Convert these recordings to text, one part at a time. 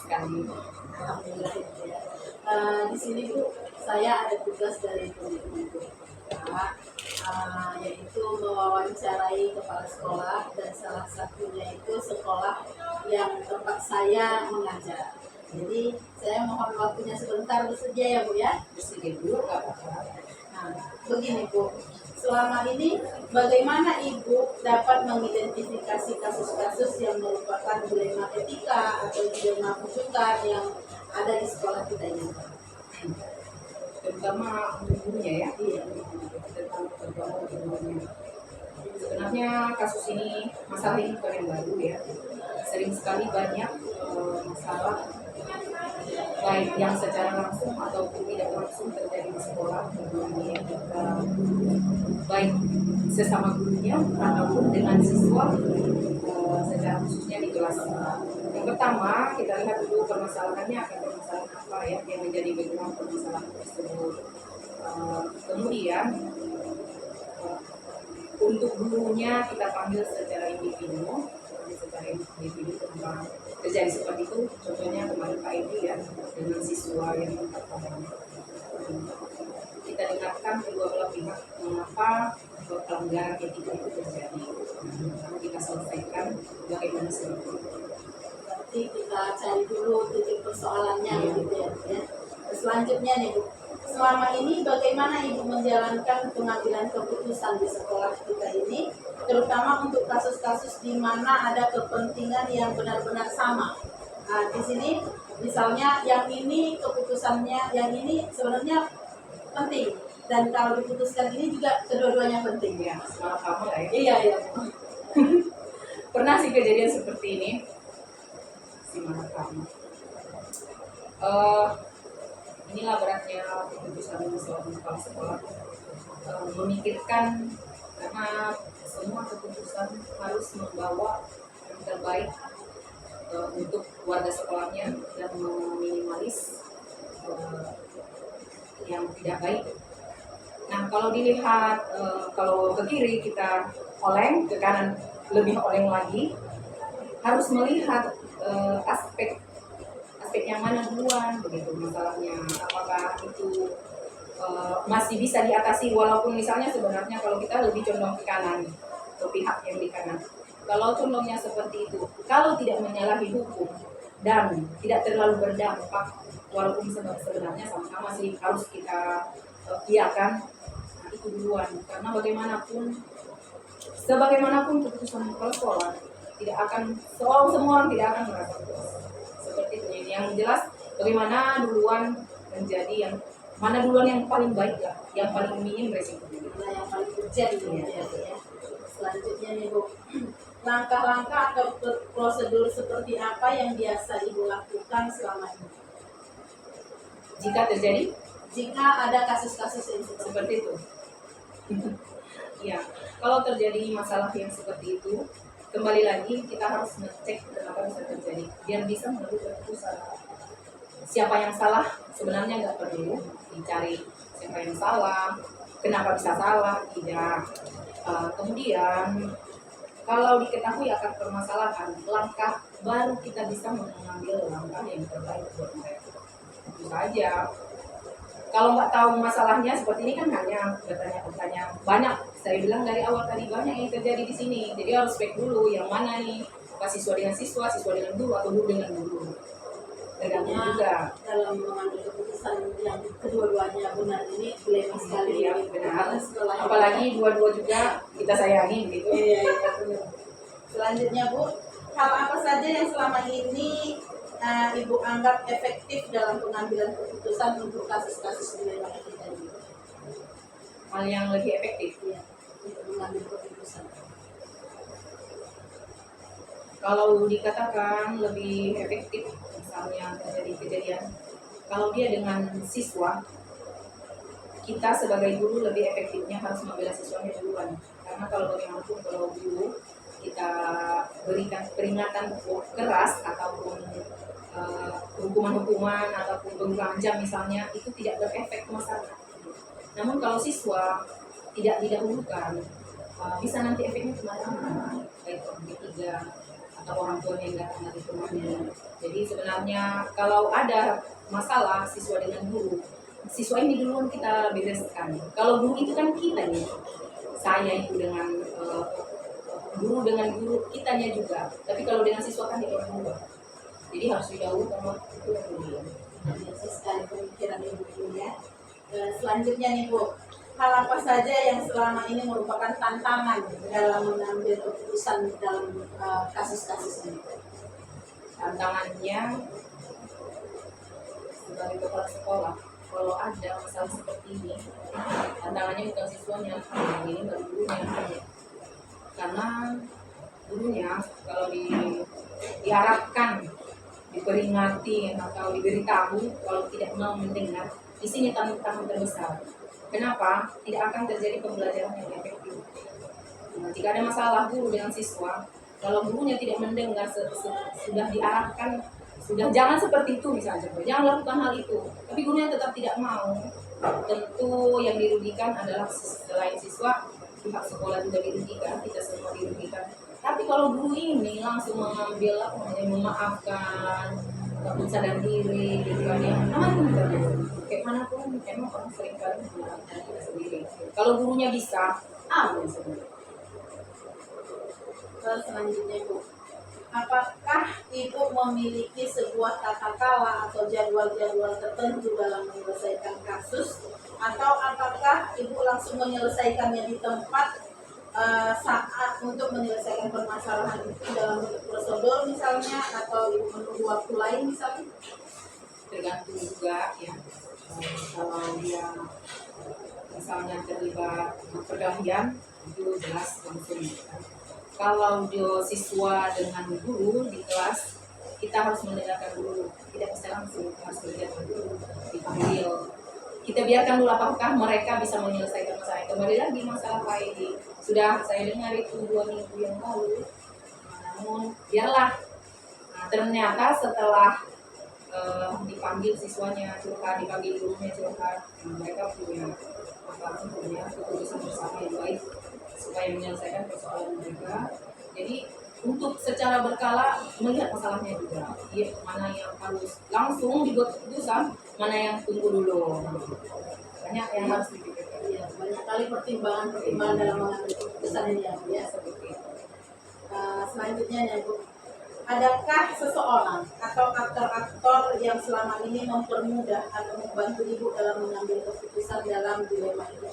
sekali. Alhamdulillah ya. Di sini Bu, saya ada tugas dari Ibu, yaitu mewawancarai kepala sekolah dan salah satunya itu sekolah yang tempat saya mengajar. Jadi saya mohon waktunya sebentar, bersedia ya Bu ya? Bersedia dulu nggak apa-apa. Nah, begini Bu, selama ini bagaimana Ibu dapat mengidentifikasi kasus-kasus yang merupakan dilema etika atau dilema rujukan yang ada di sekolah kita ini? Terutama untuk gurunya ya. Iya. Terutama untuk gurunya. Sebenarnya kasus ini, masalah ini bukan yang baru ya. Sering sekali banyak masalah baik yang secara langsung ataupun tidak langsung terjadi di sekolah, baik sesama gurunya ataupun dengan siswa secara khususnya di kelas. Yang pertama, kita lihat dulu permasalahannya akan permasalahan apa ya yang menjadi background permasalahan tersebut. Kemudian untuk gurunya kita panggil secara individu tentang terjadi seperti itu. Contohnya kemarin Pak Edi ya dengan siswa yang kita dengarkan kedua belah pihak mengapa pelanggaran etika itu terjadi. Lalu kita selesaikan bagaimana sebetulnya. Berarti kita cari dulu titik persoalannya gitu ya. Selanjutnya nih Bu, selama ini bagaimana Ibu menjalankan pengambilan keputusan di sekolah kita ini, terutama untuk kasus-kasus di mana ada kepentingan yang benar-benar sama. Nah, di sini misalnya yang ini keputusannya, yang ini sebenarnya penting, dan kalau diputuskan ini juga kedua-duanya penting Ya, malah kamu lah ya. Iya. Pernah sih kejadian seperti ini. Si malah kamu. Inilah beratnya keputusan seorang kepala sekolah, memikirkan karena semua keputusan harus membawa yang terbaik untuk warga sekolahnya dan meminimalis yang tidak baik. Nah, kalau dilihat kalau ke kiri kita oleng, ke kanan lebih oleng lagi, harus melihat aspek yang mana duluan begitu masalahnya, apakah itu masih bisa diatasi walaupun misalnya sebenarnya kalau kita lebih condong ke kanan, ke pihak yang di kanan. Kalau condongnya seperti itu, kalau tidak menyalahi hukum dan tidak terlalu berdampak, walaupun sebenarnya sama-sama sih harus kita iakan, nah itu duluan. Karena sebagaimanapun keputusan kepala sekolah tidak akan, semua orang tidak akan merasa puas. Seperti itu. Yang jelas bagaimana duluan menjadi yang mana duluan yang paling baik lah, yang paling minim resikonya. Yang paling urgent ya. Selanjutnya nih Bu, langkah-langkah atau prosedur seperti apa yang biasa Ibu lakukan selama ini jika ada kasus-kasus yang seperti itu? Ya, kalau terjadi masalah yang seperti itu, kembali lagi kita harus ngecek kenapa bisa terjadi biar bisa menentukan keputusan. Siapa yang salah sebenarnya nggak perlu dicari siapa yang salah, kenapa bisa salah, tidak. Kemudian kalau diketahui akan permasalahan, langkah baru kita bisa mengambil langkah yang terbaik buat mereka. Itu saja. Kalau nggak tahu masalahnya seperti ini kan hanya bertanya-tanya banyak. Saya bilang dari awal tadi banyak yang terjadi di sini. Jadi harus cek dulu yang mana nih, apa siswa dengan siswa dengan guru atau guru dengan guru. Tergantung juga dalam mengambil keputusan yang kedua-duanya benar ini dilema sekali ya, benar. Apalagi dua-dua juga kita sayangi gitu. Iya. Selanjutnya Bu, hal apa saja yang selama ini Ibu anggap efektif dalam pengambilan keputusan untuk kasus-kasus dilema kita ini? Hal yang lebih efektif ya, untuk mengambil keputusan. Kalau dikatakan lebih efektif, misalnya terjadi kejadian, kalau dia dengan siswa, kita sebagai guru lebih efektifnya harus membela siswanya duluan. Karena kalau bagaimanapun kalau guru kita berikan peringatan keras ataupun hukuman-hukuman ataupun penggunaan jam misalnya, itu tidak berefek ke masyarakat. Namun kalau siswa tidak didahulukan, bisa nanti efeknya kemana-mana, baik orang ketiga atau orang tuanya yang datang dari rumahnya. Jadi sebenarnya kalau ada masalah siswa dengan guru, siswa ini duluan kita bereskan. Kalau guru itu kan kita nih, saya itu dengan guru dengan guru kitanya juga. Tapi kalau dengan siswa kan itu orang dua. Jadi harus didahulukan itu yang dulu. Biasa sekali pemikiran Ibu ini ya. Selanjutnya nih Bu, hal apa saja yang selama ini merupakan tantangan dalam mengambil keputusan dalam kasus-kasus ini? Tantangannya sebagai kepala sekolah, kalau ada masalah seperti ini, tantangannya bukan siswanya, ini baru gurunya. Karena gurunya kalau diharapkan, diperingati atau diberitahu, kalau tidak mau mendengar, di sini tantangan terbesar. Kenapa? Tidak akan terjadi pembelajaran yang efektif. Nah, jika ada masalah guru dengan siswa, kalau gurunya tidak mendengar, sudah diarahkan, sudah jangan seperti itu misalnya, jangan lakukan hal itu, tapi gurunya tetap tidak mau, tentu yang dirugikan adalah selain siswa, pihak sekolah juga dirugikan, kita semua dirugikan. Tapi kalau guru ini langsung mengambil memaafkan, takut sadar diri, gitu kan ya, aman kayak mana pun emang orang sering kali memaafkan kita sendiri. Kalau gurunya bisa, aman sebenarnya. Selanjutnya Bu, apakah Ibu memiliki sebuah tata cara atau jadwal-jadwal tertentu dalam menyelesaikan kasus, atau apakah Ibu langsung menyelesaikannya di tempat saat untuk menyelesaikan permasalahan itu dalam bentuk prosedur misalnya, atau Ibu menunggu waktu lain misalnya? Tergantung juga ya. Kalau dia misalnya terlibat perkelahian, itu jelas langsung. Kalau dia siswa dengan guru di kelas, kita harus mendengarkan dulu, tidak bisa langsung, harus mendengarkan dulu, dipanggil. Kita biarkan dulu apakah mereka bisa menyelesaikan masalah. Kembali lagi masalah Pak Edi, sudah saya dengar itu 2 minggu yang lalu. Namun biarlah, ternyata setelah dipanggil siswanya curhat, dipanggil gurunya curhat, mereka punya keputusan bersama yang baik supaya menyelesaikan persoalan mereka. Jadi untuk secara berkala melihat masalahnya juga, mana yang harus langsung dibuat keputusan, mana yang tunggu dulu. Banyak yang harus dipikirkan. Ya, banyak kali pertimbangan dalam mengambil keputusan ini ya Bu ya. Selanjutnya ya Bu, adakah seseorang atau aktor-aktor yang selama ini mempermudah atau membantu Ibu dalam mengambil keputusan dalam dilema itu?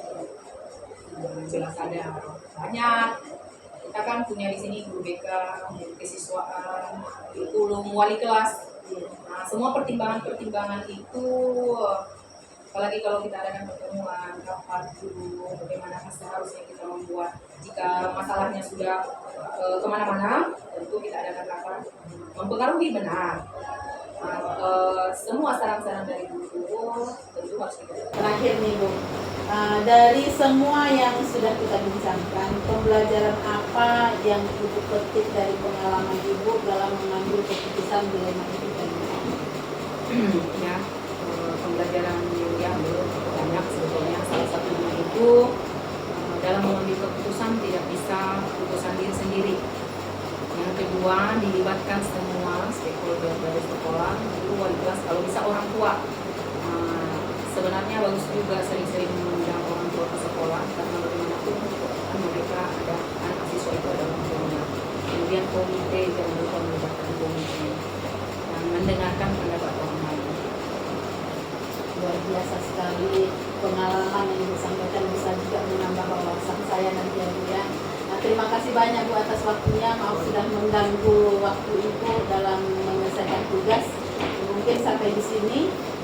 Jelas ada banyak. Kita kan punya di sini guru BK, guru kesiswaan, guru wali kelas. Nah, semua pertimbangan itu, apalagi kalau kita adakan pertemuan, rapat dulu, bagaimana seharusnya kita membuat. Jika masalahnya sudah kemana-mana, tentu kita adakan rapat. Mempengaruhi benar. Semua saran-saran dari guru tentu harus kita. Terakhir nih Bu, dari semua yang sudah kita bincangkan, pembelajaran apa yang Ibu petik dari pengalaman Ibu dalam mengambil keputusan dilema itu tadi? Ya, pembelajaran yang diambil banyak sebetulnya. Salah satunya itu dalam mengambil keputusan tidak bisa keputusan diri sendiri. Yang kedua, dilibatkan semua stakeholder dari sekolah, guru, wali kelas, kalau bisa orang tua. Sebenarnya bagus juga sering-sering mengundang orang tua ke sekolah, karena bagaimanapun kan mereka ada anak siswa itu ada orang tuanya. Kemudian komite, jangan lupa melibatkan komite dan mendengarkan pendapat orang lain. Luar biasa sekali pengalaman yang disampaikan, bisa juga menambah wawasan saya nanti ya Bu ya. Nah, terima kasih banyak Bu atas waktunya. Maaf sudah mengganggu waktu Ibu dalam menyelesaikan tugas. Mungkin sampai di sini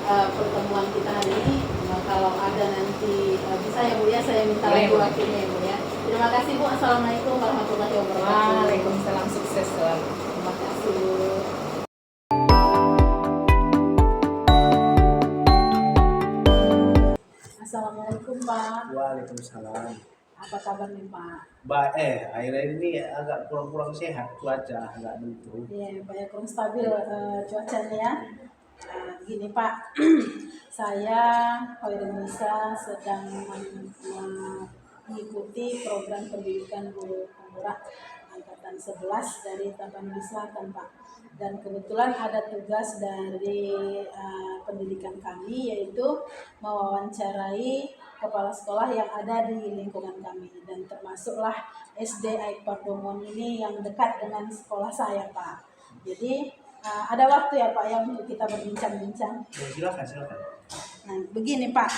pertemuan kita hari ini. Kalau ada nanti bisa ya Bu ya, saya minta lagi waktunya ya Bu ya. Terima kasih Bu. Assalamualaikum warahmatullahi wabarakatuh. Waalaikumsalam, sukses selalu. Terima kasih. Assalamualaikum Pak. Waalaikumsalam. Apa kabar nih Pak? Akhir-akhir ini agak kurang sehat, cuaca agak mendung. Iya, Pak ya, kurang stabil cuacanya ya. Gini Pak, saya Hoirunisa sedang mengikuti program pendidikan guru pemurah angkatan 11 dari Tapanuli Selatan, Pak. Dan kebetulan ada tugas dari pendidikan kami, yaitu mewawancarai kepala sekolah yang ada di lingkungan kami, dan termasuklah SD Aikpar Domon ini yang dekat dengan sekolah saya, Pak. Jadi ada waktu ya Pak yang untuk kita berbincang-bincang. Ya, silakan. Nah, begini Pak,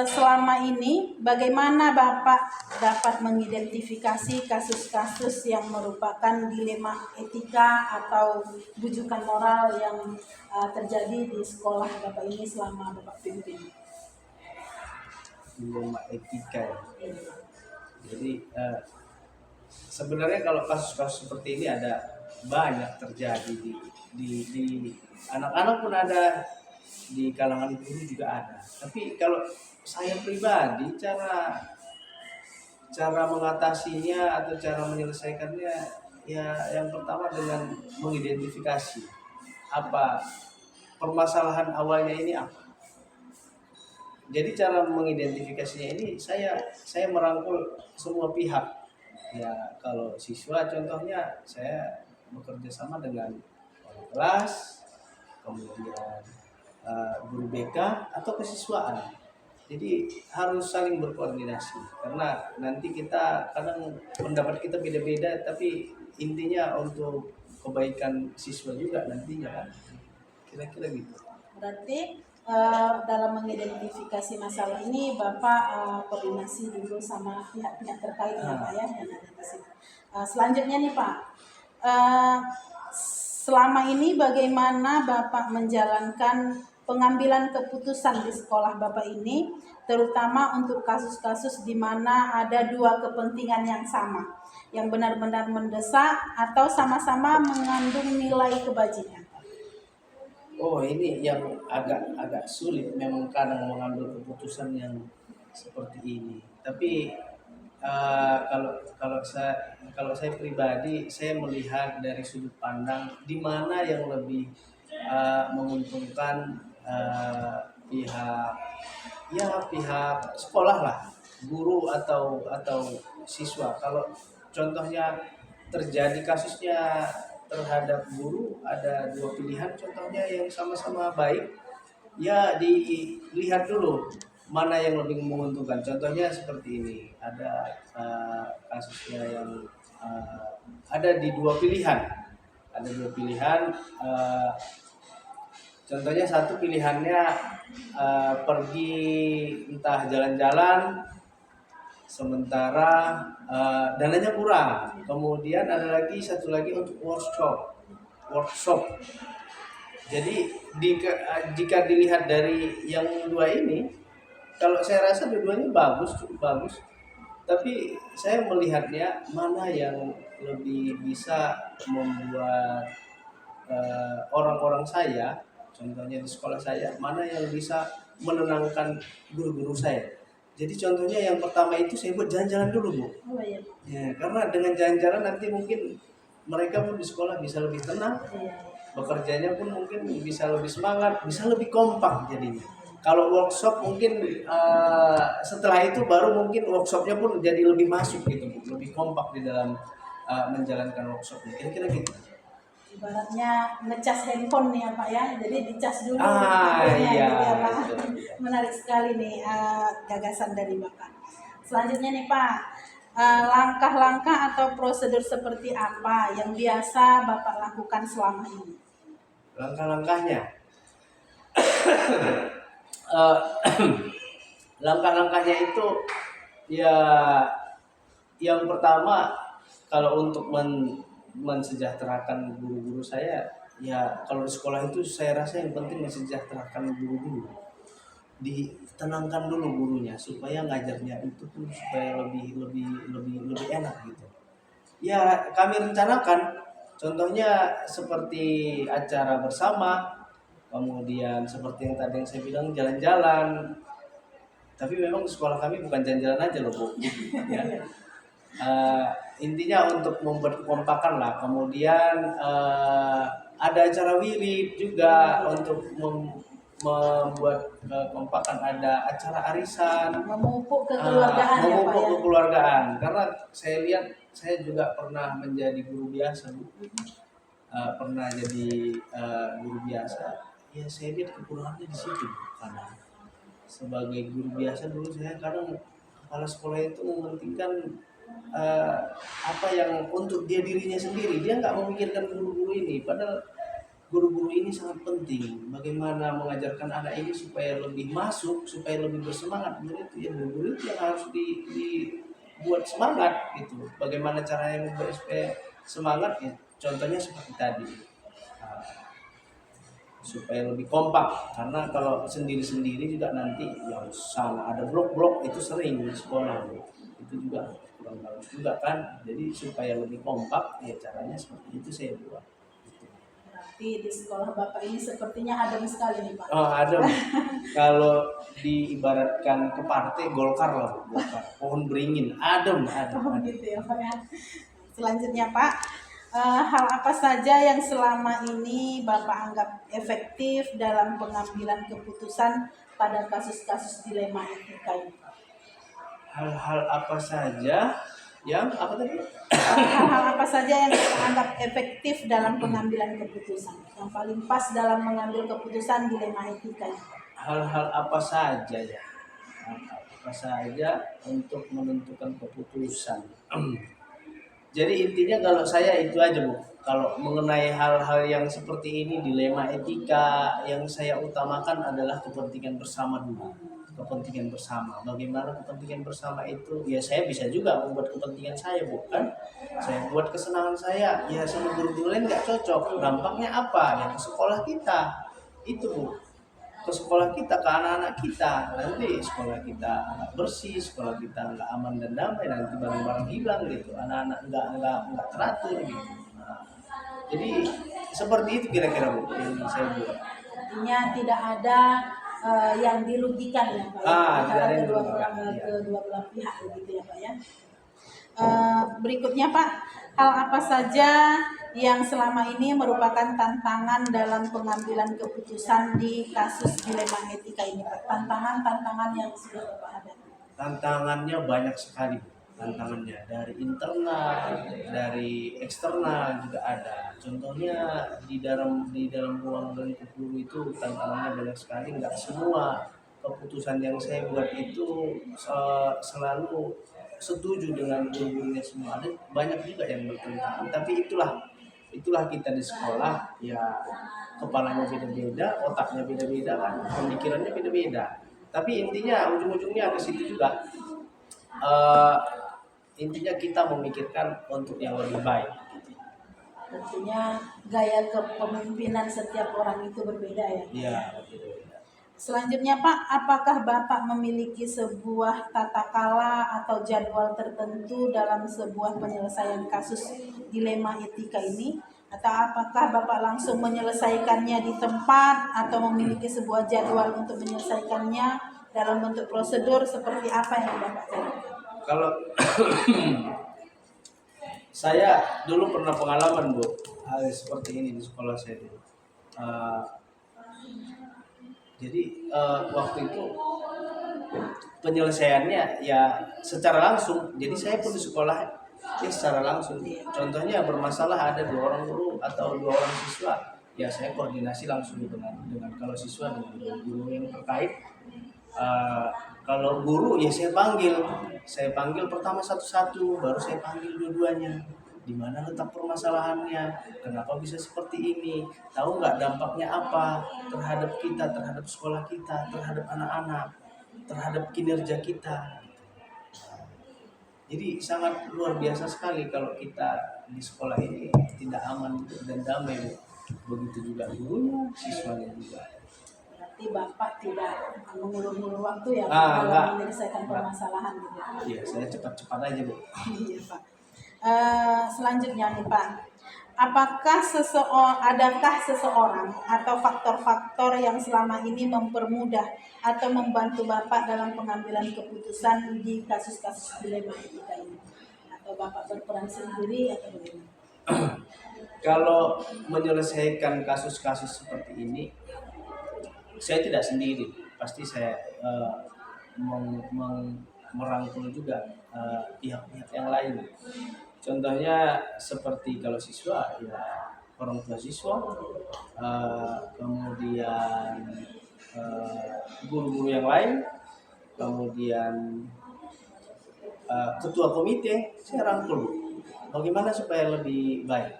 selama ini bagaimana Bapak dapat mengidentifikasi kasus-kasus yang merupakan dilema etika atau bujukan moral yang terjadi di sekolah Bapak ini selama Bapak pimpin? Dilema etika ya. Jadi sebenarnya kalau kasus-kasus seperti ini ada banyak terjadi di anak-anak pun ada, di kalangan guru juga ada. Tapi kalau saya pribadi cara mengatasinya atau cara menyelesaikannya, ya yang pertama dengan mengidentifikasi apa permasalahan awalnya ini apa. Jadi cara mengidentifikasinya ini saya merangkul semua pihak. Ya kalau siswa contohnya saya bekerja sama dengan wali kelas, kemudian guru BK atau kesiswaan. Jadi harus saling berkoordinasi karena nanti kita kadang pendapat kita beda-beda, tapi intinya untuk kebaikan siswa juga nantinya kan. Kira-kira gitu. Berarti dalam mengidentifikasi masalah ini Bapak koordinasi dulu sama pihak-pihak terkait ya Pak ya yang ada di sini. Selanjutnya nih Pak, selama ini bagaimana Bapak menjalankan pengambilan keputusan di sekolah Bapak ini, terutama untuk kasus-kasus di mana ada dua kepentingan yang sama, yang benar-benar mendesak atau sama-sama mengandung nilai kebajikan? Oh, ini yang agak sulit memang kadang mengambil keputusan yang seperti ini. Tapi kalau saya pribadi, saya melihat dari sudut pandang di mana yang lebih menguntungkan pihak sekolah lah, guru atau siswa. Kalau contohnya terjadi kasusnya terhadap guru, ada dua pilihan contohnya yang sama-sama baik, ya dilihat dulu mana yang lebih menguntungkan. Contohnya seperti ini, ada kasusnya yang ada di dua pilihan, contohnya satu pilihannya pergi entah jalan-jalan, sementara dananya kurang. Kemudian ada lagi satu lagi untuk workshop. Jadi jika dilihat dari yang dua ini, kalau saya rasa dua-duanya cukup bagus. Tapi saya melihatnya mana yang lebih bisa membuat orang-orang saya, contohnya di sekolah saya, mana yang bisa menenangkan guru-guru saya. Jadi contohnya yang pertama itu saya buat jalan-jalan dulu Bu. Oh, iya. Ya, karena dengan jalan-jalan nanti mungkin mereka pun di sekolah bisa lebih tenang, bekerjanya pun mungkin bisa lebih semangat, bisa lebih kompak jadinya. Kalau workshop mungkin setelah itu baru mungkin workshopnya pun jadi lebih masuk gitu, lebih kompak di dalam menjalankan workshopnya. Kira-kira gitu. Ibaratnya ngecas handphone nih ya Pak ya, jadi dicas dulu Iya, gitu ya Pak. iya. Menarik sekali nih gagasan dari Bapak. Selanjutnya nih Pak, langkah-langkah atau prosedur seperti apa yang biasa Bapak lakukan selama ini? Langkah-langkahnya, langkah-langkahnya itu ya yang pertama, kalau untuk mensejahterakan guru-guru saya, ya kalau di sekolah itu saya rasa yang penting mensejahterakan guru-guru, ditenangkan dulu gurunya supaya ngajarnya itu pun supaya lebih enak gitu. Ya kami rencanakan, contohnya seperti acara bersama, kemudian seperti yang tadi yang saya bilang jalan-jalan. Tapi memang di sekolah kami bukan jalan-jalan aja loh Bu. Ya. Intinya untuk membuat kekompakan lah. Kemudian ada acara wirid juga untuk membuat kekompakan, ada acara arisan, Memupuk kekeluargaan ya Pak memupuk ya. kekeluargaan. Karena saya lihat, saya juga pernah menjadi guru biasa, Bu. Pernah jadi guru biasa. Ya saya lihat kekurangannya di situ, Bu. Karena sebagai guru biasa dulu saya kadang kepala sekolah itu mementingkan apa yang untuk dia dirinya sendiri, dia nggak memikirkan guru-guru ini, padahal guru-guru ini sangat penting. Bagaimana mengajarkan anak ini supaya lebih masuk, supaya lebih bersemangat. Menurut itu ya guru-guru itu yang harus dibuat semangat gitu. Bagaimana caranya membuat supaya semangat ya, contohnya seperti tadi. Uh, supaya lebih kompak, karena kalau sendiri-sendiri juga nanti yang sana ada blok-blok itu sering di sekolah itu juga kurang bagus juga kan. Jadi supaya lebih kompak ya caranya seperti itu saya buat. Berarti di sekolah Bapak ini sepertinya adem sekali nih Pak. Oh adem. Kalau diibaratkan ke partai Golkar lah, Golkar pohon beringin, adem. Oh gitu ya Pak ya. Selanjutnya Pak, hal apa saja yang selama ini Bapak anggap efektif dalam pengambilan keputusan pada kasus-kasus dilema etika ini Pak? Hal-hal apa saja yang apa tadi? Hal-hal apa saja yang Bapak anggap efektif dalam pengambilan keputusan, yang paling pas dalam mengambil keputusan dilema etika ini Pak? Hal-hal apa saja ya? Hal-hal apa saja untuk menentukan keputusan. Jadi intinya kalau saya itu aja, Bu. Kalau mengenai hal-hal yang seperti ini, dilema etika, yang saya utamakan adalah kepentingan bersama dulu. Kepentingan bersama. Bagaimana kepentingan bersama itu? Ya saya bisa juga membuat kepentingan saya, bukan? Saya buat kesenangan saya. Ya sama guru-guru lain nggak cocok. Dampaknya apa? Ya ke sekolah kita. Itu, Bu. Ke sekolah kita, ke anak-anak kita. Nanti sekolah kita nggak bersih, sekolah kita nggak aman dan damai, nanti barang-barang hilang gitu, anak-anak nggak teratur gitu. Nah, jadi seperti itu kira-kira, Bu, yang saya buat. Artinya tidak ada yang dirugikan ya Pak ya, Tidak antara ada yang kedua dirugikan, ya. kedua belah pihak begitu ya Pak ya. Berikutnya Pak, hal apa saja yang selama ini merupakan tantangan dalam pengambilan keputusan di kasus dilema etika ini Pak? Tantangan-tantangan yang sudah Bapak hadapi. Tantangannya banyak sekali, Bu. Tantangannya dari internal, dari eksternal juga ada. Contohnya di dalam ruang dan guru itu tantangannya banyak sekali. Nggak semua keputusan yang saya buat itu selalu setuju dengan guru-gurunya semua. Ada banyak juga yang bertentangan. Tapi itulah kita di sekolah ya, kepalanya beda-beda, otaknya beda-beda kan, pemikirannya beda-beda. Tapi intinya ujung-ujungnya ke situ juga. Intinya kita memikirkan untuk yang lebih baik. Tentunya gaya kepemimpinan setiap orang itu berbeda ya. Iya, beda-beda. Selanjutnya Pak, apakah Bapak memiliki sebuah tata kala atau jadwal tertentu dalam sebuah penyelesaian kasus dilema etika ini? Atau apakah Bapak langsung menyelesaikannya di tempat atau memiliki sebuah jadwal untuk menyelesaikannya dalam bentuk prosedur seperti apa yang Bapak jalankan? Kalau saya dulu pernah pengalaman, Bu, hal seperti ini di sekolah saya dulu. Jadi waktu itu penyelesaiannya ya secara langsung. Jadi saya pun di sekolah ya secara langsung. Contohnya bermasalah ada 2 orang guru atau 2 orang siswa, ya saya koordinasi langsung dengan kalau siswa dengan guru yang terkait. Kalau guru ya saya panggil pertama satu-satu, baru saya panggil dua-duanya. Di mana letak permasalahannya? Kenapa bisa seperti ini? Tahu nggak dampaknya apa terhadap kita, terhadap sekolah kita, terhadap anak-anak, terhadap kinerja kita? Jadi sangat luar biasa sekali kalau kita di sekolah ini tidak aman dan damai. Begitu juga gurunya, siswanya juga. Berarti Bapak tidak mengulur-ulur waktu ya Enggak. dalam menyelesaikan permasalahan gitu. Iya, saya cepat-cepat aja, Bu. Iya Pak. Selanjutnya nih Pak, adakah seseorang atau faktor-faktor yang selama ini mempermudah atau membantu Bapak dalam pengambilan keputusan di kasus-kasus dilema etika ini? Atau Bapak berperan sendiri atau bagaimana? Kalau menyelesaikan kasus-kasus seperti ini, saya tidak sendiri, pasti saya merangkul juga pihak-pihak yang lain. Contohnya seperti kalau siswa ya orang tua siswa, kemudian guru-guru yang lain, kemudian ketua komite, saya rangkul bagaimana supaya lebih baik.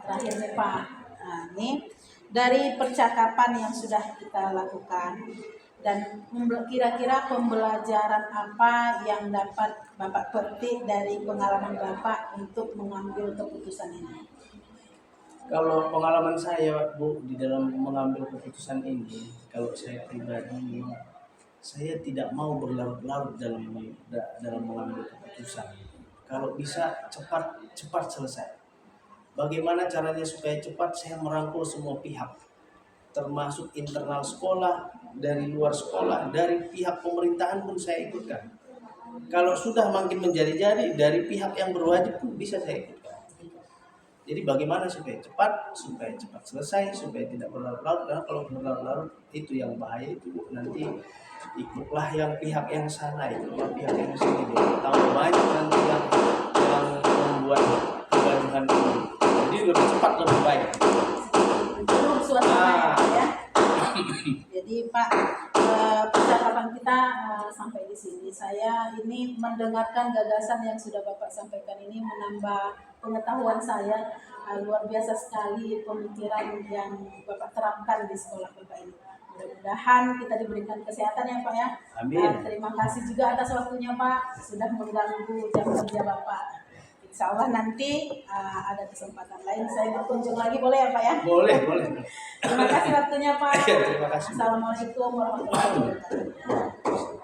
Terakhir nih Pak, nah, ini dari percakapan yang sudah kita lakukan dan kira-kira pembelajaran apa yang dapat Bapak petik dari pengalaman Bapak untuk mengambil keputusan ini? Kalau pengalaman saya Bu di dalam mengambil keputusan ini, kalau saya pribadi saya tidak mau berlarut-larut dalam mengambil keputusan. Kalau bisa cepat selesai. Bagaimana caranya supaya cepat? Saya merangkul semua pihak, termasuk internal sekolah, dari luar sekolah, dari pihak pemerintahan pun saya ikutkan. Kalau sudah makin menjadi-jadi, dari pihak yang berwajib pun bisa saya ikutkan. Jadi bagaimana supaya cepat selesai, supaya tidak berlarut-larut. Karena kalau berlarut-larut itu yang bahaya, itu nanti ikutlah yang pihak yang sana, ikutlah pihak yang sini. Tambah banyak nanti yang membuat kegaduhan ini. Jadi lebih cepat lebih baik. Belum suasana ya. Jadi Pak, percakapan kita sampai di sini. Saya ini mendengarkan gagasan yang sudah Bapak sampaikan ini menambah pengetahuan saya. Luar biasa sekali pemikiran yang Bapak terapkan di sekolah Bapak ini. Mudah-mudahan kita diberikan kesehatan ya Pak ya. Amin. Terima kasih juga atas waktunya Pak, sudah mengganggu jam kerja Bapak. Insya Allah nanti ada kesempatan lain saya berkunjung lagi, boleh ya Pak ya? Boleh. Terima kasih waktunya Pak. Terima kasih. Assalamualaikum warahmatullahi wabarakatuh.